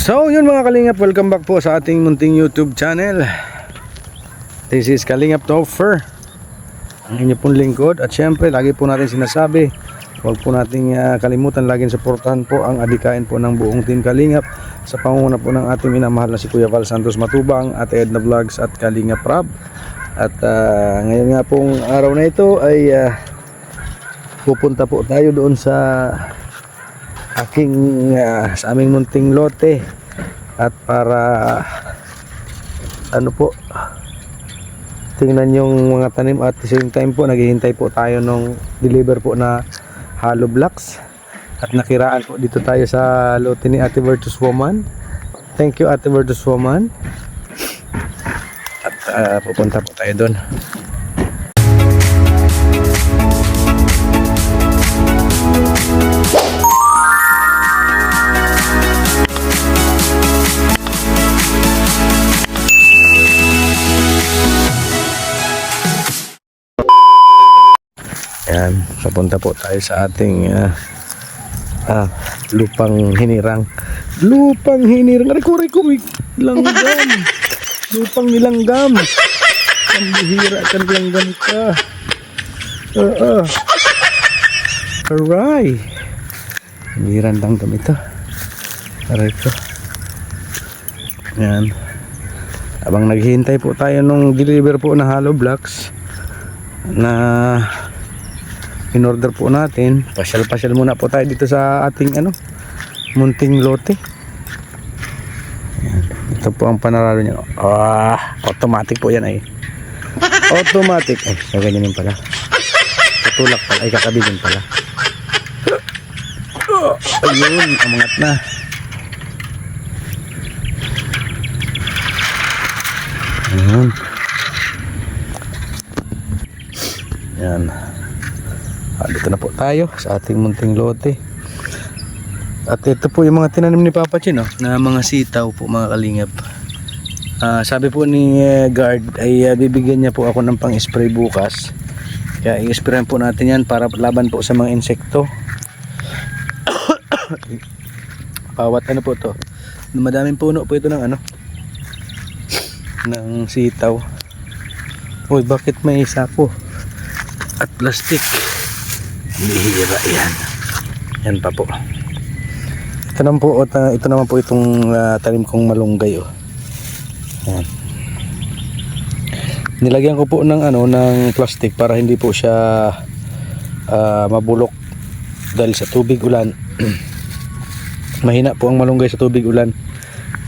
So yun mga Kalingap, welcome back po sa ating munting YouTube channel. This is Kalingap Topher, ang inyo pong lingkod. At syempre lagi po natin sinasabi, huwag po nating kalimutan laging suportahan po ang adikain po ng buong team Kalingap sa pangunguna po ng ating minamahal na si Kuya Val Santos Matubang, Ate Edna Vlogs at Kalingap Rab. At ngayon nga pong araw na ito ay pupunta po tayo doon sa sa aming munting lote, at para tingnan yung mga tanim, at the same time po naghihintay po tayo nung deliver po na hollow blocks. At nakiraan po dito tayo sa lote ni Ate Virtus Woman. Thank you Ate Virtus Woman. At pupunta po tayo doon. Ayan, papunta po tayo sa ating lupang hinirang. Lupang hinirang. Aray ko, langgam. Lupang nilanggam. Ang bihira ka, langgam ka. Aray. Bihirang langgam ito. Aray ko. Ayan. Habang naghihintay po tayo nung deliver po na hollow blocks na in-order po natin, pasyal muna po tayo dito sa ating munting lote. Ayan. Ito po ang panaralo niya. Automatic po yan ay. Automatic. Ay, so ganyan pala. Tutulak pala. Ay, kakabilin pala. Ayun, amangat na. Ayun. Yan. Dito na po tayo sa ating munting lote. At ito po yung mga tinanim ni Papa Chin, na mga sitaw po mga Kalingap. Sabi po ni guard ay bibigyan niya po ako ng pang-spray bukas. Kaya i-sprayan po natin yan para laban po sa mga insekto. Bawat po to. Madaming puno po ito ng ng sitaw. Uy, bakit may sapo at plastic? Bihira yan. Yan pa po. Ito naman po itong tanim kong malunggay. Yan. Nilagyan ko po ng ng plastic para hindi po siya mabulok dahil sa tubig ulan. Mahina po ang malunggay sa tubig ulan.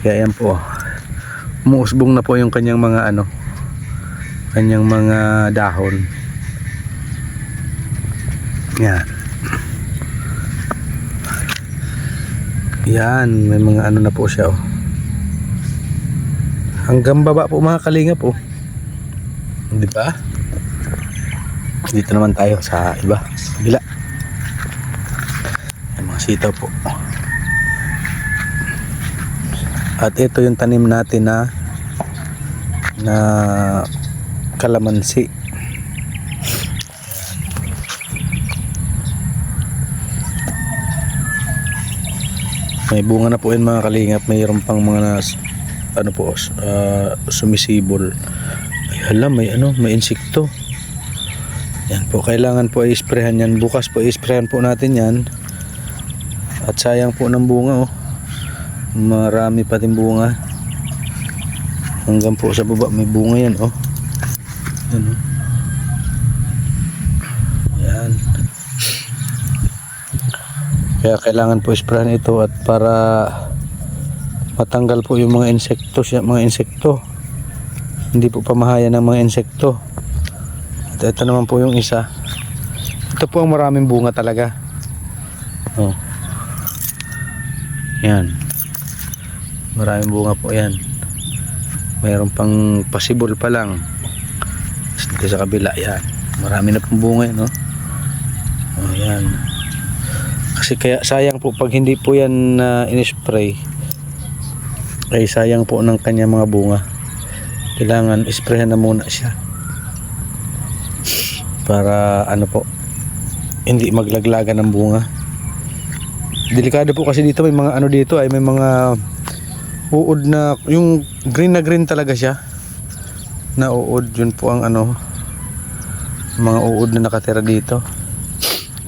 Kaya yan po. Umuusbong na po yung kanyang mga kanyang mga dahon. Yan. Yan, may mga na po siya. Hanggang baba po mga Kalingap po. Di ba? Dito naman tayo sa iba, sa kabila. Yan, mga sitaw po. At ito yung tanim natin na kalamansi. May bunga na po yun mga Kalingap. Mayroon pang mga sumisibol. Ay hala, may insekto. Yan po, kailangan po i-sprayhan yan. Bukas po i-sprayhan po natin yan. At sayang po ng bunga marami pating bunga. Hanggang po sa baba may bunga yan Yan Yan. Kaya kailangan po isprayan ito at para matanggal po yung mga insekto. Hindi po pamahayan ng mga insekto. At ito naman po yung isa. Ito po ang maraming bunga talaga. Yan. Maraming bunga po yan. Mayroon pang pasibol pa lang. Dito sa kabila yan. Marami na pong bunga yan. Yan. Kasi kaya sayang po pag hindi po yan in-spray, ay sayang po ng kanya mga bunga. Kailangan isprayan na muna siya para hindi maglaglagan ng bunga. Delikado po kasi dito, may mga dito ay may mga uod na, yung green na green talaga siya na uod. Yun po ang ano, mga uod na nakatira dito.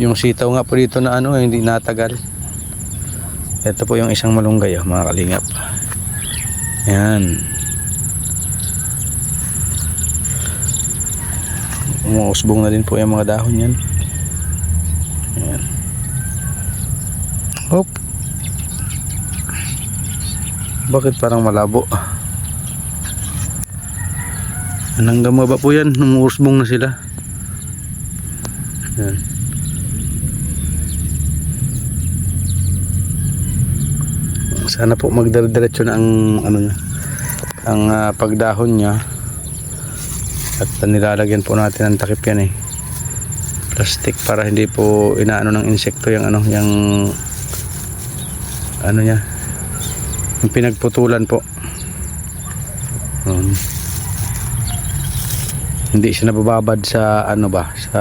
Yung sitaw nga po dito na ano, hindi natagal. Ito po yung isang malunggay, mga kalingap. Yan. Umuusbong na din po yung mga dahon yan. Yan. Hop. Bakit parang malabo? Hanggang baba po yan, umuusbong na sila. Yan. Sana po magdire-diretso na ang ano niya, ang pagdahon niya. At nilalagyan po natin ng takip yan plastic para hindi po inaano ng insekto yung ano, yung ano niya, yung pinagputulan po. Hindi siya nabababad sa ano ba, sa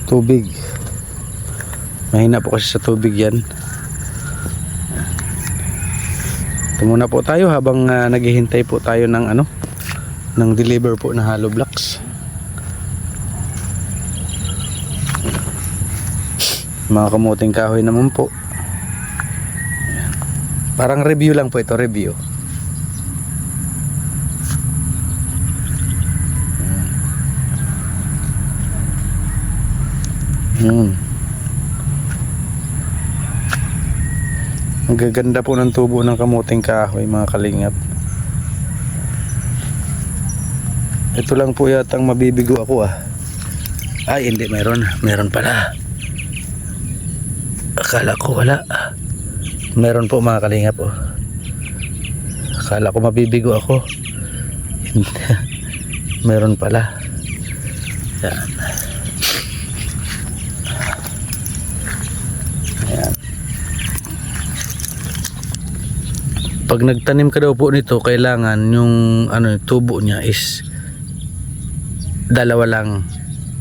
tubig. Mahina po kasi sa tubig yan. Ito muna po tayo habang naghihintay po tayo ng ano, ng deliver po na hollow blocks. Mga kamuting kahoy naman po. Parang review lang po ito, review. Ang gaganda po ng tubo ng kamuting kahoy, mga kalingap. Ito lang po yatang mabibigo ako Ay hindi, meron pala. Akala ko wala. Meron po, mga kalingap Akala ko mabibigo ako. Meron pala. Yan. Ayan. Pag nagtanim ka daw po nito, kailangan yung ano, tubo niya is dalawa lang.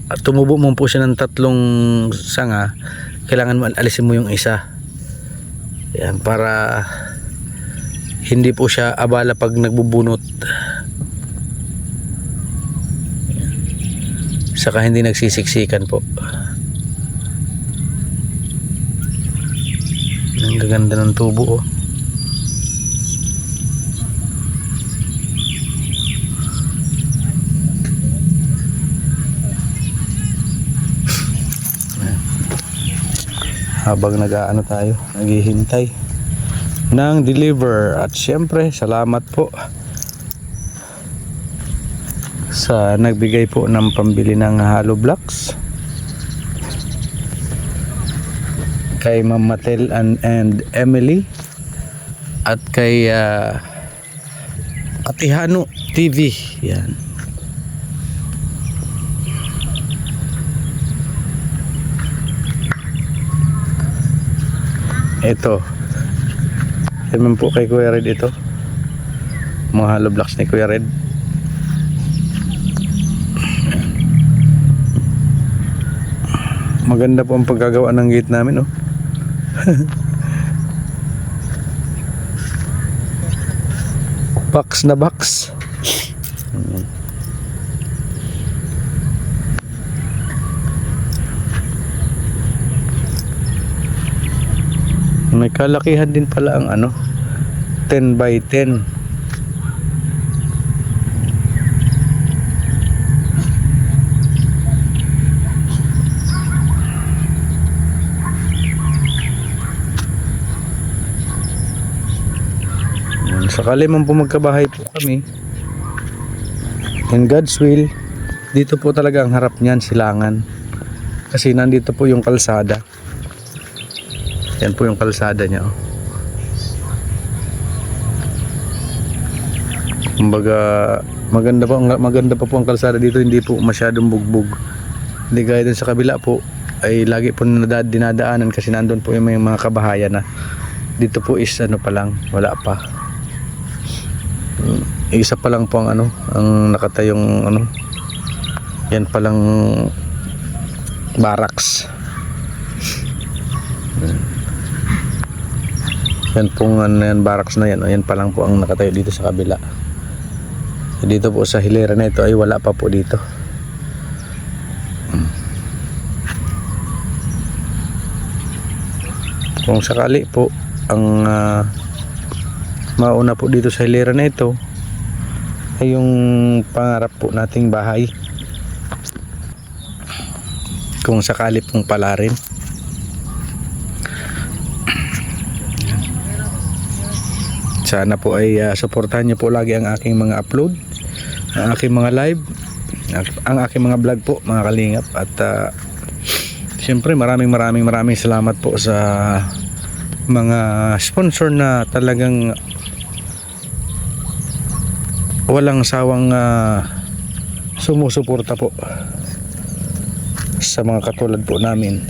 At tumubo mo po siya ng 3 sanga, kailangan mo alisin mo yung isa. Yan, para hindi po siya abala pag nagbubunot. Saka hindi nagsisiksikan po. Ang gaganda ng tubo habang nag-aano tayo, naghihintay ng deliver. At syempre salamat po sa nagbigay po ng pambili ng hollow blocks kay Ma'am Matel and Emily at kay Atihano TV. Yan. Ito naman po kay Kuya Red, ito mga hollow blocks ni Kuya Red. Maganda po ang pagkagawa ng gate namin box na box. May kalakihan din pala ang ano, 10 by 10. Sakali man po magkabahay po kami, in God's will, dito po talaga ang harap niyan, silangan. Kasi nandito po yung kalsada. Yan po yung kalsada niya. Kumbaga maganda pa po ang kalsada dito, hindi po masyadong bugbog. Hindi gaya dun sa kabila po ay lagi po dinadaanan kasi nandun po yung mga kabahayan na. Dito po is ano pa lang, wala pa. Isa pa lang po ang ano, ang nakatayong ano. Yan pa lang barracks. Yan pong yan, barracks na yan. O, yan pa lang po ang nakatayo dito sa kabila. Dito po sa hilera na ito ay wala pa po dito. Kung sakali po ang mauna po dito sa hilera na ito ay yung pangarap po nating bahay. Kung sakali pong pala rin. Sana po ay suportahan niyo po lagi ang aking mga upload, ang aking mga live, ang aking mga vlog po mga kalingap. At siyempre maraming salamat po sa mga sponsor na talagang walang sawang sumusuporta po sa mga katulad po namin.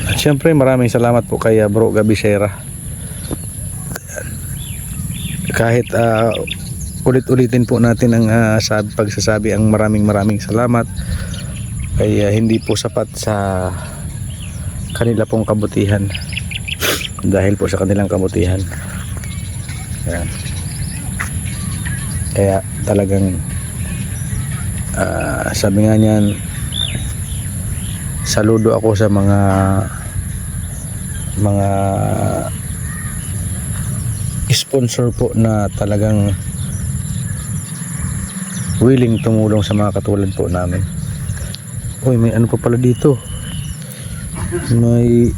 At siyempre maraming salamat po kay Bro Gabisera. Kahit ulit-ulitin po natin ang pagsasabi ang maraming salamat ay hindi po sapat sa kanila pong kabutihan, dahil po sa kanilang kabutihan. Ayan. Kaya talagang sabi nga niyan, saludo ako sa mga sponsor po na talagang willing tumulong sa mga katulad po namin. Uy, may ano pa pala dito, may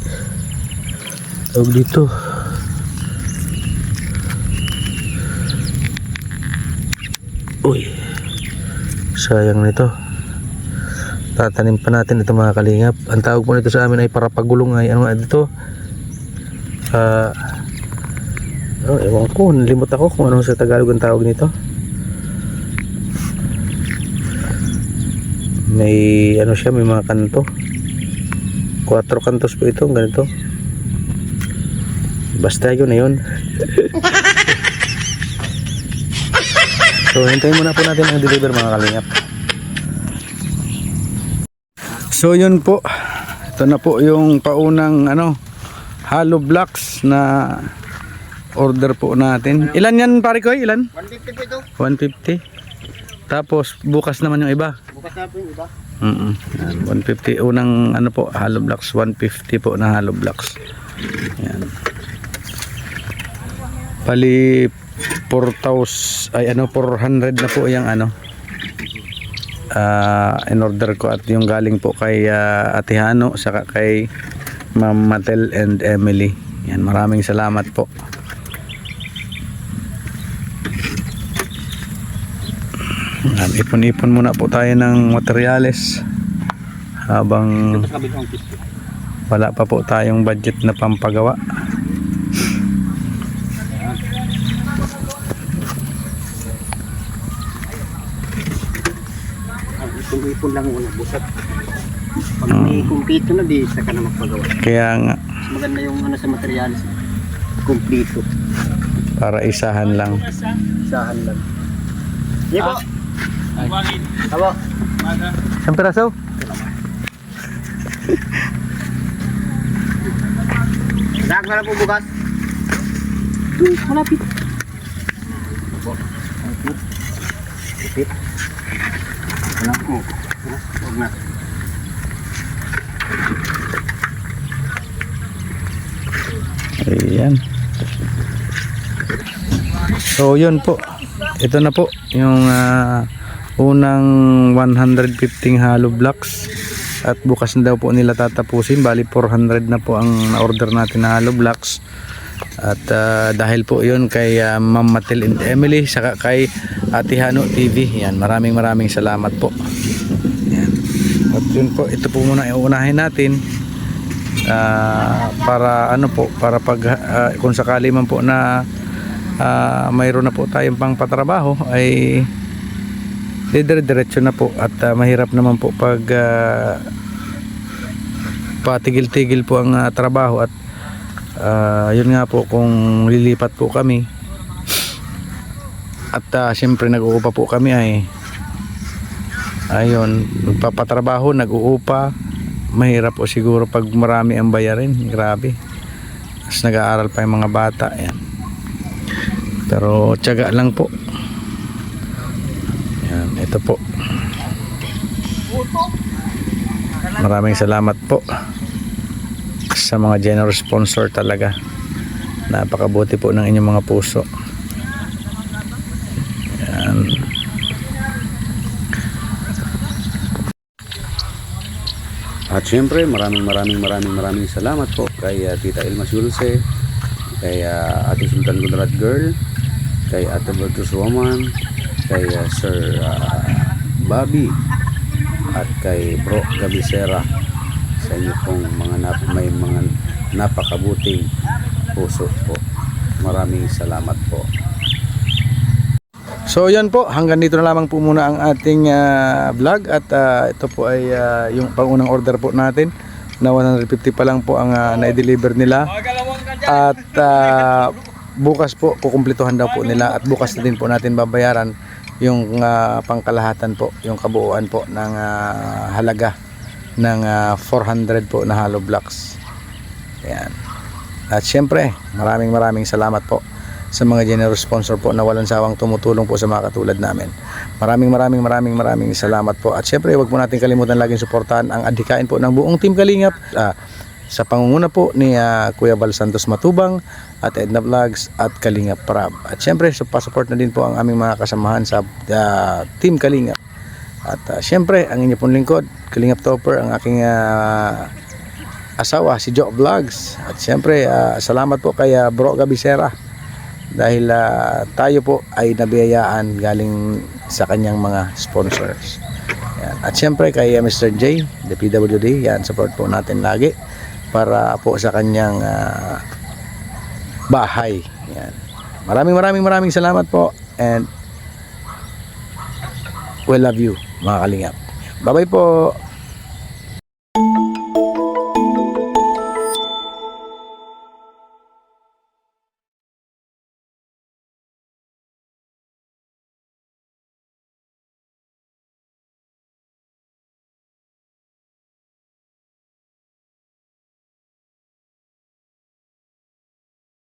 tawag dito, uy, sayang nito. Tatanim pa natin ito mga kalingap. Ang tawag po nito sa amin ay parapagulong. Ay ano nga dito, ewan ko, nalimot ako kung ano sa Tagalog ang tawag nito. May ano siya, may mga kanto, 4 kantos po ito, ganito. Basta yun na yun. So hintayin muna po natin ang deliver mga kalingap. So yun po, ito na po yung paunang hollow blocks na order po natin. Ilan yan pare ko? Ilan? 150 po ito. 150. Tapos bukas naman yung iba. Bukas na po yung iba. 150 unang po hollow blocks, 150 po na hollow blocks. Yan. Pali 4,000 ay 400 na po yung in order ko, at yung galing po kay Ate Hano saka kay Ma'am Matel and Emily. Yan, maraming salamat po. Ipon-ipon muna po tayo ng materyales habang wala pa po tayong budget na pampagawa. Ipon lang muna, busat. Pag may kumpleto na, di saka na magpagawa. Kaya nga, mas maganda yung sa materials, kumpleto. para isahan lang. Isahan lang. Hindi po. Tabo. Isang piraso? Dak na po bukas. Malapit. Malapit. Wala po. Huwag na. Ayan. So yun po, ito na po yung unang 115 hollow blocks, at bukas na daw po nila tatapusin. Bali 400 na po ang order natin na hollow blocks. At dahil po yun kay Ma'am Matil and Emily saka kay Ate Hano TV, yan, maraming salamat po. Yan. At yun po, ito po muna iuunahin natin para para pag kung sakali man po na mayroon na po tayong pang patrabaho ay diretso na po. At mahirap naman po pag patigil-tigil po ang trabaho. At yun nga po, kung lilipat po kami at siyempre nag-uupa po kami, ay ayun, magpapatrabaho, nag-uupa, mahirap po siguro pag marami ang bayarin. Grabe. Mas nag-aaral pa yung mga bata. Ayan. Pero tiyaga lang po. Ayan, ito po. Maraming salamat po sa mga generous sponsor talaga. Napakabuti po ng inyong mga puso. Ayan. At syempre maraming salamat po kay Tita Ilma Yulce, kay Ate Sultan Gudrat Girl, kay Ate Virtus Woman, kay Sir Bobby, at kay Bro Gabisera, sa inyo pong may mga napakabuting puso po. Maraming salamat po. So yan po, hanggang dito na lamang po muna ang ating vlog. At ito po ay yung pangunang order po natin na 150 pa lang po ang na-deliver nila. At bukas po kukumplituhan daw po nila, at bukas na din po natin babayaran yung pangkalahatan po, yung kabuuan po ng halaga ng 400 po na hollow blocks. Ayan. At syempre maraming salamat po sa mga generous sponsor po na walang sawang tumutulong po sa mga katulad namin. Maraming salamat po. At syempre huwag po natin kalimutan laging suportahan ang adhikain po ng buong Team Kalingap sa pangunguna po ni Kuya Val Santos Matubang at Edna Vlogs at Kalingap Prab. At syempre pa-support na din po ang aming mga kasamahan sa Team Kalingap. At syempre ang inyo pong lingkod, Kalingap Topper, ang aking asawa si Jo Vlogs. At syempre salamat po kay Bro Gabisera, dahil tayo po ay nabiyayaan galing sa kanyang mga sponsors. Yan. At syempre kay Mr. J, the PWD, yan, support po natin lagi para po sa kanyang bahay. Yan. Maraming salamat po, and we love you mga Kalingap. Bye bye po.